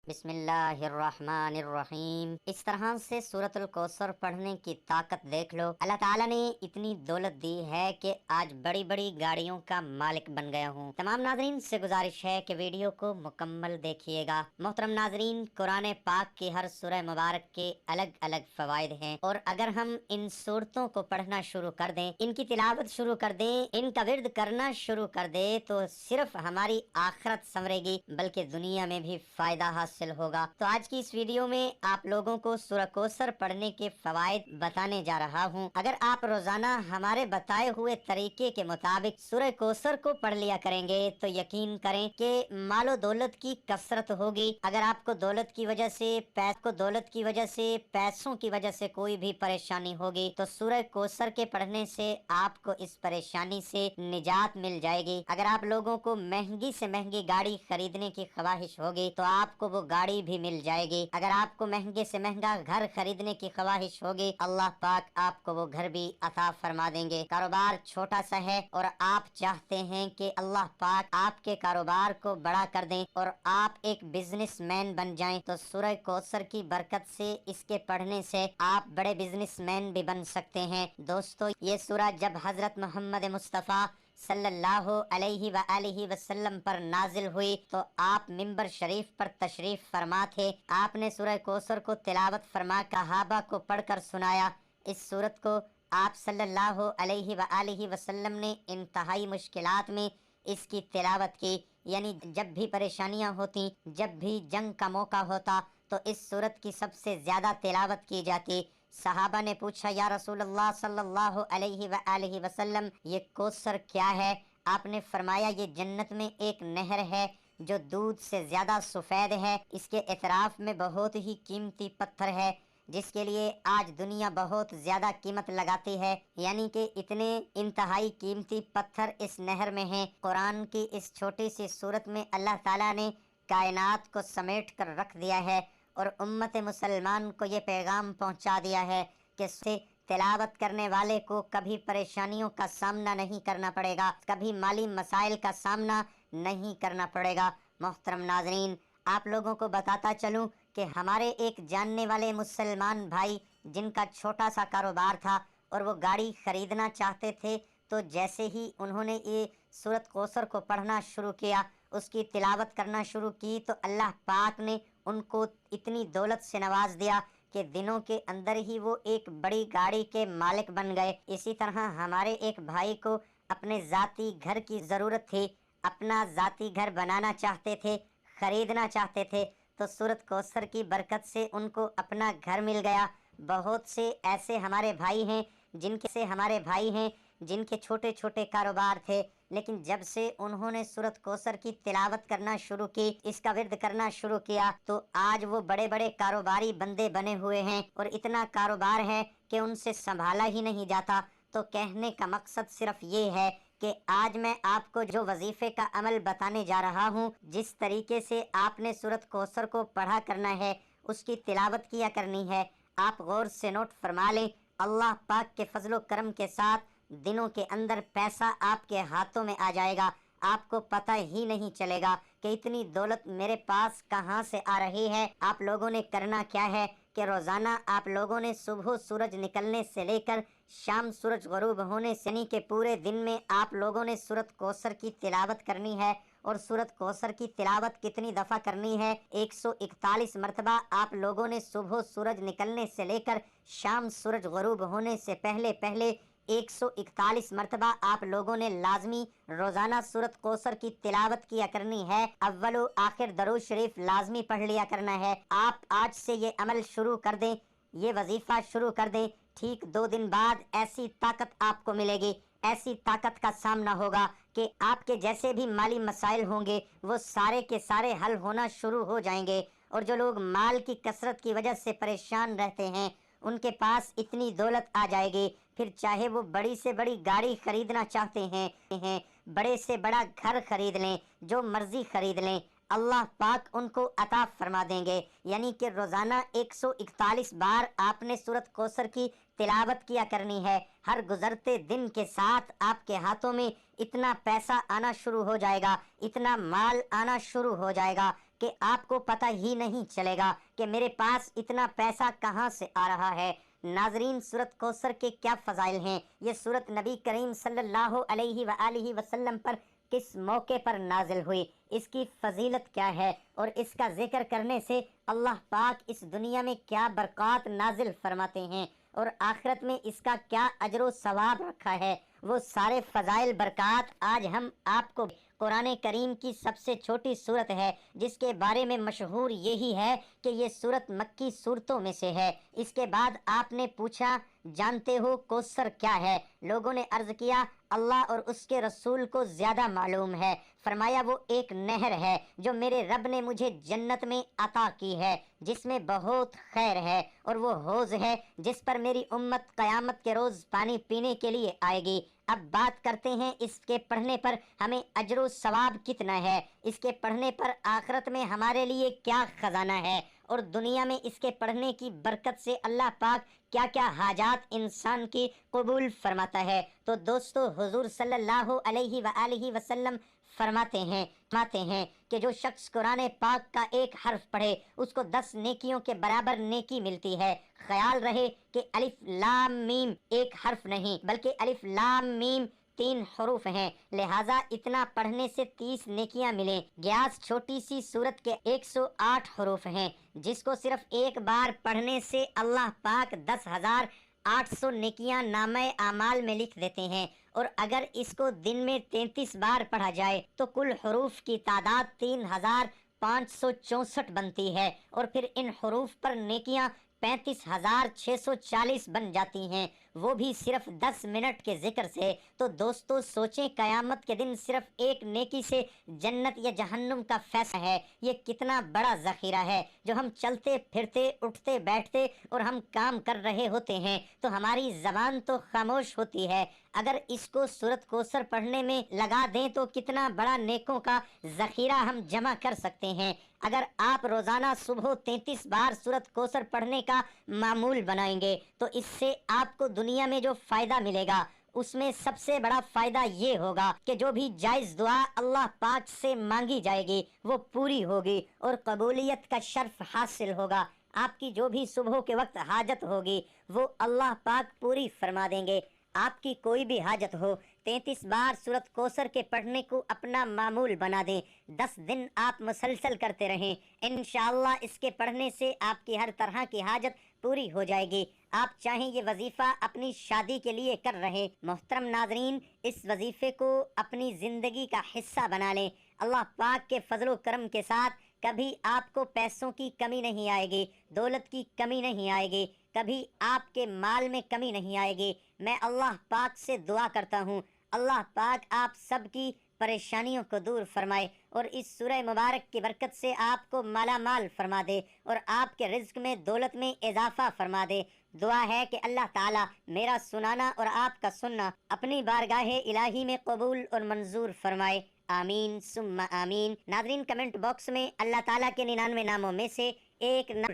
بسم اللہ الرحمن الرحیم۔ اس طرح سے سورۃ الکوثر پڑھنے کی طاقت دیکھ لو۔ اللہ تعالیٰ نے اتنی دولت دی ہے کہ آج بڑی بڑی گاڑیوں کا مالک بن گیا ہوں۔ تمام ناظرین سے گزارش ہے کہ ویڈیو کو مکمل دیکھیے گا۔ محترم ناظرین، قرآن پاک کی ہر سورہ مبارک کے الگ الگ فوائد ہیں، اور اگر ہم ان سورتوں کو پڑھنا شروع کر دیں، ان کی تلاوت شروع کر دیں، ان کا ورد کرنا شروع کر دیں، تو صرف ہماری آخرت سنورے گی بلکہ دنیا میں بھی فائدہ حاصل ہوگا۔ تو آج کی اس ویڈیو میں آپ لوگوں کو سورہ کوثر پڑھنے کے فوائد بتانے جا رہا ہوں۔ اگر آپ روزانہ ہمارے بتائے ہوئے طریقے کے مطابق سورہ کوثر کو پڑھ لیا کریں گے تو یقین کریں کہ مال و دولت کی کثرت ہوگی۔ اگر آپ کو دولت کی وجہ سے پیسوں کی وجہ سے کوئی بھی پریشانی ہوگی تو سورہ کوثر کے پڑھنے سے آپ کو اس پریشانی سے نجات مل جائے گی۔ اگر آپ لوگوں کو مہنگی سے مہنگی گاڑی خریدنے کی خواہش ہوگی تو آپ کو وہ گاڑی بھی مل جائے گی۔ اگر آپ کو مہنگے سے مہنگا گھر خریدنے کی خواہش ہوگی، اللہ پاک آپ کو وہ گھر بھی عطا فرما دیں گے۔ کاروبار چھوٹا سا ہے اور آپ چاہتے ہیں کہ اللہ پاک آپ کے کاروبار کو بڑا کر دیں اور آپ ایک بزنس مین بن جائیں، تو سورہ کوثر کی برکت سے اس کے پڑھنے سے آپ بڑے بزنس مین بھی بن سکتے ہیں۔ دوستو، یہ سورہ جب حضرت محمد مصطفیٰ صلی اللہ علیہ وآلہ وسلم پر نازل ہوئی تو آپ منبر شریف پر تشریف فرما تھے۔ آپ نے سورہ کوثر کو تلاوت فرما صحابہ کو پڑھ کر سنایا۔ اس سورت کو آپ صلی اللہ علیہ وآلہ وسلم نے انتہائی مشکلات میں اس کی تلاوت کی، یعنی جب بھی پریشانیاں ہوتی، جب بھی جنگ کا موقع ہوتا تو اس سورت کی سب سے زیادہ تلاوت کی جاتی۔ صحابہ نے پوچھا، یا رسول اللہ صلی اللہ علیہ وآلہ وسلم، یہ کوثر کیا ہے؟ آپ نے فرمایا، یہ جنت میں ایک نہر ہے جو دودھ سے زیادہ سفید ہے۔ اس کے اطراف میں بہت ہی قیمتی پتھر ہے جس کے لیے آج دنیا بہت زیادہ قیمت لگاتی ہے، یعنی کہ اتنے انتہائی قیمتی پتھر اس نہر میں ہیں۔ قرآن کی اس چھوٹی سی سورت میں اللہ تعالیٰ نے کائنات کو سمیٹ کر رکھ دیا ہے اور امت مسلمان کو یہ پیغام پہنچا دیا ہے کہ اسے تلاوت کرنے والے کو کبھی پریشانیوں کا سامنا نہیں کرنا پڑے گا، کبھی مالی مسائل کا سامنا نہیں کرنا پڑے گا۔ محترم ناظرین، آپ لوگوں کو بتاتا چلوں کہ ہمارے ایک جاننے والے مسلمان بھائی جن کا چھوٹا سا کاروبار تھا اور وہ گاڑی خریدنا چاہتے تھے، تو جیسے ہی انہوں نے یہ سورۃ کوثر کو پڑھنا شروع کیا، اس کی تلاوت کرنا شروع کی، تو اللہ پاک نے ان کو اتنی دولت سے نواز دیا کہ دنوں کے اندر ہی وہ ایک بڑی گاڑی کے مالک بن گئے۔ اسی طرح ہمارے ایک بھائی کو اپنے ذاتی گھر کی ضرورت تھی، اپنا ذاتی گھر بنانا چاہتے تھے، خریدنا چاہتے تھے، تو سورۃ کوثر کی برکت سے ان کو اپنا گھر مل گیا۔ بہت سے ایسے ہمارے بھائی ہیں جن کے چھوٹے چھوٹے کاروبار تھے، لیکن جب سے انہوں نے سورۃ کوثر کی تلاوت کرنا شروع کی، اس کا ورد کرنا شروع کیا، تو آج وہ بڑے بڑے کاروباری بندے بنے ہوئے ہیں اور اتنا کاروبار ہے کہ ان سے سنبھالا ہی نہیں جاتا۔ تو کہنے کا مقصد صرف یہ ہے کہ آج میں آپ کو جو وظیفے کا عمل بتانے جا رہا ہوں، جس طریقے سے آپ نے سورۃ کوثر کو پڑھا کرنا ہے، اس کی تلاوت کیا کرنی ہے، آپ غور سے نوٹ فرما لیں۔ اللہ پاک کے فضل و کرم کے ساتھ دنوں کے اندر پیسہ آپ کے ہاتھوں میں آ جائے گا، آپ کو پتہ ہی نہیں چلے گا کہ اتنی دولت میرے پاس کہاں سے آ رہی ہے۔ آپ لوگوں نے کرنا کیا ہے کہ روزانہ آپ لوگوں نے صبح سورج نکلنے سے لے کر شام سورج غروب ہونے سے، یعنی کہ پورے دن میں آپ لوگوں نے سورۃ کوثر کی تلاوت کرنی ہے۔ اور سورۃ کوثر کی تلاوت کتنی دفعہ کرنی ہے؟ 141 مرتبہ آپ لوگوں نے صبح سورج نکلنے سے لے کر شام سورج غروب ہونے سے پہلے 141 مرتبہ آپ لوگوں نے لازمی روزانہ سورۃ کوثر کی تلاوت کیا کرنی ہے۔ اول و آخر درود شریف لازمی پڑھ لیا کرنا ہے۔ آپ آج سے یہ عمل شروع کر دیں، یہ وظیفہ شروع کر دیں، ٹھیک 2 دن بعد ایسی طاقت آپ کو ملے گی، ایسی طاقت کا سامنا ہوگا کہ آپ کے جیسے بھی مالی مسائل ہوں گے وہ سارے کے سارے حل ہونا شروع ہو جائیں گے۔ اور جو لوگ مال کی کثرت کی وجہ سے پریشان رہتے ہیں، ان کے پاس اتنی دولت آ جائے گی، پھر چاہے وہ بڑی سے بڑی گاڑی خریدنا چاہتے ہیں، بڑے سے بڑا گھر خرید لیں، جو مرضی خرید لیں، اللہ پاک ان کو عطا فرما دیں گے۔ یعنی کہ روزانہ 141 بار آپ نے سورۃ کوثر کی تلاوت کیا کرنی ہے۔ ہر گزرتے دن کے ساتھ آپ کے ہاتھوں میں اتنا پیسہ آنا شروع ہو جائے گا، اتنا مال آنا شروع ہو جائے گا کہ آپ کو پتہ ہی نہیں چلے گا کہ میرے پاس اتنا پیسہ کہاں سے آ رہا ہے۔ ناظرین، سورت کوثر کے کیا فضائل ہیں؟ یہ سورت نبی کریم صلی اللہ علیہ وآلہ وسلم پر کس موقع پر نازل ہوئی، اس کی فضیلت کیا ہے، اور اس کا ذکر کرنے سے اللہ پاک اس دنیا میں کیا برکات نازل فرماتے ہیں اور آخرت میں اس کا کیا اجر و ثواب رکھا ہے، وہ سارے فضائل برکات آج ہم آپ کو قرآن کریم کی سب سے چھوٹی سورت ہے جس کے بارے میں مشہور یہی ہے کہ یہ سورت مکی سورتوں میں سے ہے۔ اس کے بعد آپ نے پوچھا جانتے ہو کوثر کیا ہے؟ لوگوں نے عرض کیا اللہ اور اس کے رسول کو زیادہ معلوم ہے۔ فرمایا وہ ایک نہر ہے جو میرے رب نے مجھے جنت میں عطا کی ہے جس میں بہت خیر ہے، اور وہ حوض ہے جس پر میری امت قیامت کے روز پانی پینے کے لیے آئے گی۔ اب بات کرتے ہیں اس کے پڑھنے پر ہمیں اجر و ثواب کتنا ہے، اس کے پڑھنے پر آخرت میں ہمارے لیے کیا خزانہ ہے، اور دنیا میں اس کے پڑھنے کی برکت سے اللہ پاک کیا کیا حاجات انسان کی قبول فرماتا ہے۔ تو دوستو، حضور صلی اللہ علیہ وآلہ وسلم فرماتے ہیں کہ جو شخص قرآن پاک کا ایک حرف پڑھے اس کو 10 نیکیوں کے برابر نیکی ملتی ہے۔ خیال رہے کہ الف لام میم ایک حرف نہیں بلکہ الف لام میم 3 حروف ہیں، لہٰذا اتنا پڑھنے سے 30 نیکیاں ملیں۔ گیاس چھوٹی سی سورت کے 108 حروف ہیں جس کو صرف ایک بار پڑھنے سے اللہ پاک 10,800 نیکیاں نامہ اعمال میں لکھ دیتے ہیں، اور اگر اس کو دن میں 33 بار پڑھا جائے تو کل حروف کی تعداد 3,564 بنتی ہے، اور پھر ان حروف پر نیکیاں 35,640 بن جاتی ہیں، وہ بھی صرف 10 منٹ کے ذکر سے۔ تو دوستو سوچیں، قیامت کے دن صرف ایک نیکی سے جنت یا جہنم کا فیصلہ ہے۔ یہ کتنا بڑا ذخیرہ ہے جو ہم چلتے پھرتے اٹھتے بیٹھتے اور ہم کام کر رہے ہوتے ہیں تو ہماری زبان تو خاموش ہوتی ہے، اگر اس کو سورت کوثر پڑھنے میں لگا دیں تو کتنا بڑا نیکوں کا ذخیرہ ہم جمع کر سکتے ہیں۔ اگر آپ روزانہ صبح 33 بار سورت کوثر پڑھنے کا معمول بنائیں گے تو اس سے آپ کو دنیا میں جو فائدہ ملے گا اس میں سب سے بڑا فائدہ یہ ہوگا کہ جو بھی جائز دعا اللہ پاک سے مانگی جائے گی وہ پوری ہوگی اور قبولیت کا شرف حاصل ہوگا۔ آپ کی جو بھی صبح کے وقت حاجت ہوگی وہ اللہ پاک پوری فرما دیں گے۔ آپ کی کوئی بھی حاجت ہو، 33 بار سورت کوثر کے پڑھنے کو اپنا معمول بنا دیں، 10 دن آپ مسلسل کرتے رہیں، انشاءاللہ اس کے پڑھنے سے آپ کی ہر طرح کی حاجت پوری ہو جائے گی۔ آپ چاہیں یہ وظیفہ اپنی شادی کے لیے کر رہے، محترم ناظرین اس وظیفے کو اپنی زندگی کا حصہ بنا لیں، اللہ پاک کے فضل و کرم کے ساتھ کبھی آپ کو پیسوں کی کمی نہیں آئے گی، دولت کی کمی نہیں آئے گی، کبھی آپ کے مال میں کمی نہیں آئے گی۔ میں اللہ پاک سے دعا کرتا ہوں اللہ پاک آپ سب کی پریشانیوں کو دور فرمائے اور اس سورہ مبارک کی برکت سے آپ کو مالا مال فرما دے اور آپ کے رزق میں دولت میں اضافہ فرما دے۔ دعا ہے کہ اللہ تعالیٰ میرا سنانا اور آپ کا سننا اپنی بارگاہ الہی میں قبول اور منظور فرمائے، آمین ثم آمین۔ ناظرین کمنٹ باکس میں اللہ تعالیٰ کے 99 ناموں میں سے ایک نام